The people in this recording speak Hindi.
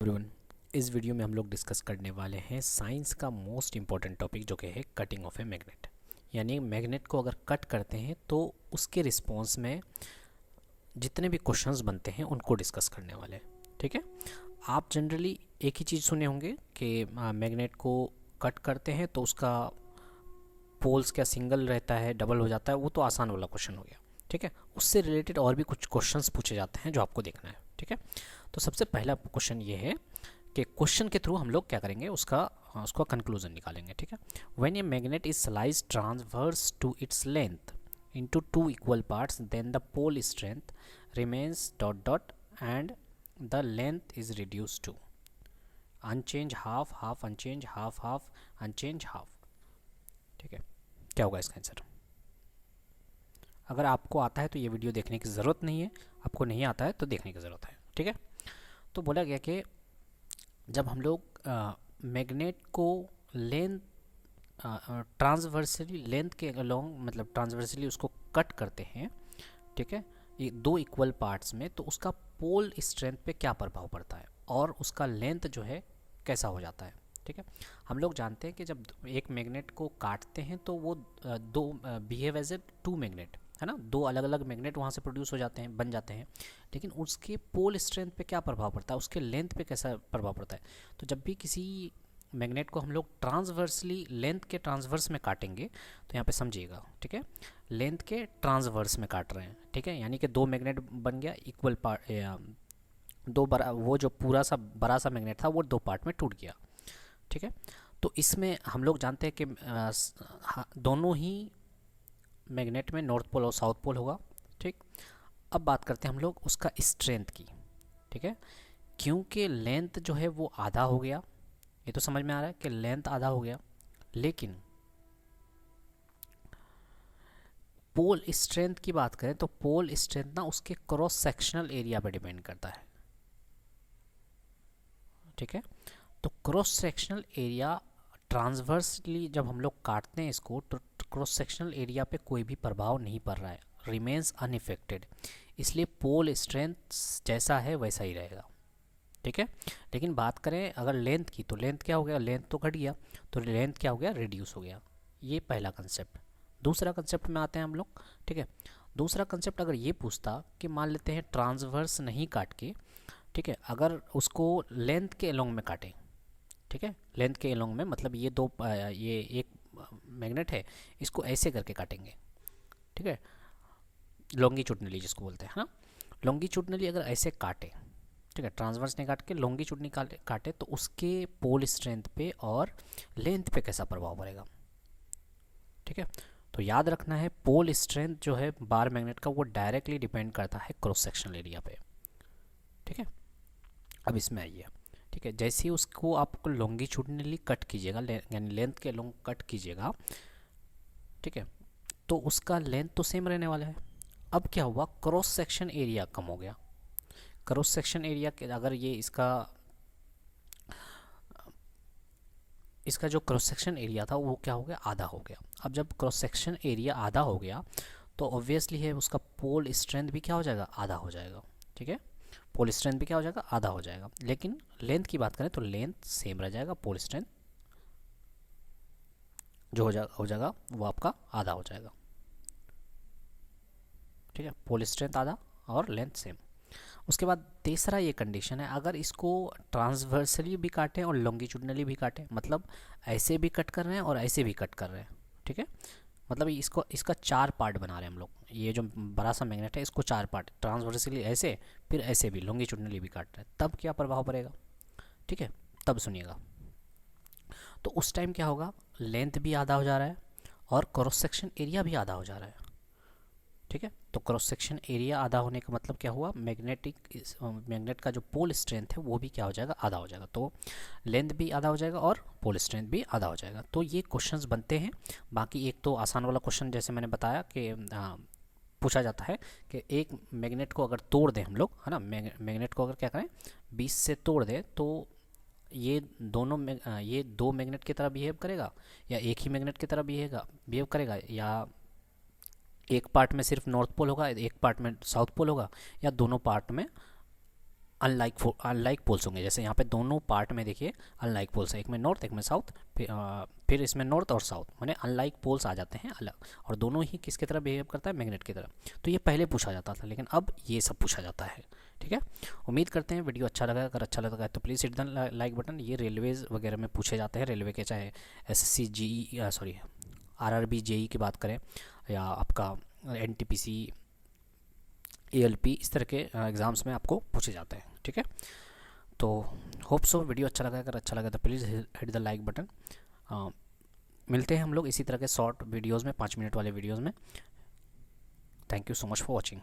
एवरीवन। इस वीडियो में हम लोग डिस्कस करने वाले हैं साइंस का मोस्ट इम्पॉर्टेंट टॉपिक जो कि है कटिंग ऑफ ए मैग्नेट। यानी मैग्नेट को अगर कट करते हैं तो उसके रिस्पॉन्स में जितने भी क्वेश्चंस बनते हैं उनको डिस्कस करने वाले हैं। ठीक है, आप जनरली एक ही चीज़ सुने होंगे कि मैग्नेट को कट करते हैं तो उसका पोल्स क्या सिंगल रहता है, डबल हो जाता है। वो तो आसान वाला क्वेश्चन हो गया। ठीक है, उससे रिलेटेड और भी कुछ क्वेश्चंस पूछे जाते हैं जो आपको देखना है। ठीक है, तो सबसे पहला क्वेश्चन ये है कि क्वेश्चन के थ्रू हम लोग क्या करेंगे, उसका कंक्लूजन निकालेंगे। ठीक है, when a magnet is slice transverse to its length into two equal parts then the pole strength remains dot dot and the length is reduce to unchange half half unchange half half unchange half. ठीक है, क्या होगा इसका आंसर? अगर आपको आता है तो ये वीडियो देखने की ज़रूरत नहीं है, आपको नहीं आता है तो देखने की ज़रूरत है। ठीक है, तो बोला गया कि जब हम लोग मैग्नेट को लेंथ ट्रांसवर्सली लेंथ के अलोंग मतलब ट्रांसवर्सली उसको कट करते हैं, ठीक है, ये दो इक्वल पार्ट्स में, तो उसका पोल स्ट्रेंथ पे क्या प्रभाव पड़ता है और उसका लेंथ जो है कैसा हो जाता है। ठीक है, हम लोग जानते हैं कि जब एक मैग्नेट को काटते हैं तो वो दो behave as a two magnet, है ना, दो अलग अलग मैग्नेट वहाँ से प्रोड्यूस हो जाते हैं, बन जाते हैं। लेकिन उसके पोल स्ट्रेंथ पे क्या प्रभाव पड़ता है, उसके लेंथ पे कैसा प्रभाव पड़ता है। तो जब भी किसी मैग्नेट को हम लोग ट्रांसवर्सली लेंथ के ट्रांसवर्स में काटेंगे तो यहाँ पे समझिएगा। ठीक है, लेंथ के ट्रांसवर्स में काट रहे हैं। ठीक है, यानी कि दो मैग्नेट बन गया इक्वल पार्ट, दो बड़ा, वो जो पूरा सा बड़ा सा मैग्नेट था वो दो पार्ट में टूट गया। ठीक है, तो इसमें हम लोग जानते हैं कि दोनों ही मैग्नेट में नॉर्थ पोल और साउथ पोल होगा। ठीक, अब बात करते हैं हम लोग उसका स्ट्रेंथ की। ठीक है, क्योंकि लेंथ जो है वो आधा हो गया, ये तो समझ में आ रहा है कि लेंथ आधा हो गया, लेकिन पोल स्ट्रेंथ की बात करें तो पोल स्ट्रेंथ ना उसके क्रॉस सेक्शनल एरिया पे डिपेंड करता है। ठीक है, तो क्रॉस सेक्शनल एरिया ट्रांसवर्सली जब हम लोग काटते हैं इसको तो क्रॉस सेक्शनल एरिया पे कोई भी प्रभाव नहीं पड़ रहा है, रिमेन्स अनइफेक्टेड, इसलिए पोल स्ट्रेंथ जैसा है वैसा ही रहेगा। ठीक है, लेकिन बात करें अगर लेंथ की तो लेंथ क्या हो गया, लेंथ तो घट गया, तो लेंथ क्या हो गया, रिड्यूस हो गया। ये पहला कंसेप्ट। दूसरा कंसेप्ट में आते हैं हम लोग। ठीक है, दूसरा कंसेप्ट अगर ये पूछता कि मान लेते हैं ट्रांसवर्स नहीं काट के, ठीक है, अगर उसको लेंथ के अलोंग में काटें, ठीक है, लेंथ के अलोंग में मतलब ये एक मैग्नेट है, इसको ऐसे करके काटेंगे। ठीक है, लॉन्गिट्यूडनली जिसको बोलते हैं, है ना, लॉन्गिट्यूडनली अगर ऐसे काटे, ठीक है, ट्रांसवर्स नहीं काट के लॉन्गिट्यूडनली काटे तो उसके पोल स्ट्रेंथ पे और लेंथ पे कैसा प्रभाव पड़ेगा। ठीक है, तो याद रखना है पोल स्ट्रेंथ जो है बार मैग्नेट का वो डायरेक्टली डिपेंड करता है क्रॉस सेक्शनल एरिया पे। ठीक है, अब इसमें आइए। ठीक है, जैसे ही उसको आपको लॉन्गिट्यूडनली कट कीजिएगा, यानी लेंथ के लॉन्ग कट कीजिएगा, ठीक है, तो उसका लेंथ तो सेम रहने वाला है। अब क्या हुआ, क्रॉस सेक्शन एरिया कम हो गया। क्रॉस सेक्शन एरिया अगर ये इसका जो क्रॉस सेक्शन एरिया था वो क्या हो गया, आधा हो गया। अब जब क्रॉस सेक्शन एरिया आधा हो गया तो ऑब्वियसली है उसका पोल स्ट्रेंथ भी क्या हो जाएगा, आधा हो जाएगा। ठीक है, पोल स्ट्रेंथ भी क्या हो जाएगा, आधा हो जाएगा। लेकिन लेंथ की बात करें तो लेंथ सेम रह जाएगा, पोल स्ट्रेंथ जो हो जाएगा वो आपका आधा हो जाएगा। ठीक है, पोल स्ट्रेंथ आधा और लेंथ सेम। उसके बाद तीसरा ये कंडीशन है, अगर इसको ट्रांसवर्सली भी काटें और लॉन्गिट्यूडनली भी काटें, मतलब ऐसे भी कट कर रहे हैं और ऐसे भी कट कर रहे हैं। ठीक है, मतलब इसका चार पार्ट बना रहे हैं हम लोग, ये जो बड़ा सा मैग्नेट है इसको चार पार्ट, ट्रांसवर्सली ऐसे, फिर ऐसे भी लॉन्गिट्यूडनली भी काट रहे हैं, तब क्या प्रभाव पड़ेगा। ठीक है, तब सुनिएगा। तो उस टाइम क्या होगा, लेंथ भी आधा हो जा रहा है और क्रॉस सेक्शन एरिया भी आधा हो जा रहा है। ठीक है, तो क्रॉस सेक्शन एरिया आधा होने का मतलब क्या हुआ, मैग्नेट का जो पोल स्ट्रेंथ है वो भी क्या हो जाएगा, आधा हो जाएगा। तो लेंथ भी आधा हो जाएगा और पोल स्ट्रेंथ भी आधा हो जाएगा। तो ये क्वेश्चंस बनते हैं। बाकी एक तो आसान वाला क्वेश्चन जैसे मैंने बताया कि पूछा जाता है कि एक मैग्नेट को अगर तोड़ दें हम लोग, है ना, मैग्नेट को अगर क्या करें 20 से तोड़ दें तो ये ये दो मैग्नेट की तरह बिहेव करेगा या एक ही मैग्नेट की तरह बिहेव करेगा, या एक पार्ट में सिर्फ नॉर्थ पोल होगा, एक पार्ट में साउथ पोल होगा, या दोनों पार्ट में अनलाइक पोल्स होंगे। जैसे यहाँ पे दोनों पार्ट में देखिए अनलाइक पोल्स है, एक में नॉर्थ एक में साउथ, फिर इसमें नॉर्थ और साउथ, माने अनलाइक पोल्स आ जाते हैं अलग, और दोनों ही किसकी तरह बिहेव करता है, मैग्नेट की तरह। तो ये पहले पूछा जाता था, लेकिन अब ये सब पूछा जाता है। ठीक है, उम्मीद करते हैं वीडियो अच्छा लगा। अगर अच्छा लगा है तो please hit the like button. ये रेलवेज़ वगैरह में पूछे जाते हैं, रेलवे के, चाहे SSC JE sorry RRB JE की बात करें, या आपका एनटीपीसी एएलपी, इस तरह के एग्ज़ाम्स में आपको पूछे जाते हैं। ठीक है, तो होप सो वीडियो अच्छा लगा। अगर अच्छा लगा तो please hit the like button. मिलते हैं हम लोग इसी तरह के शॉर्ट वीडियोज़ में, 5 मिनट वाले वीडियोज़ में। Thank you so much for watching.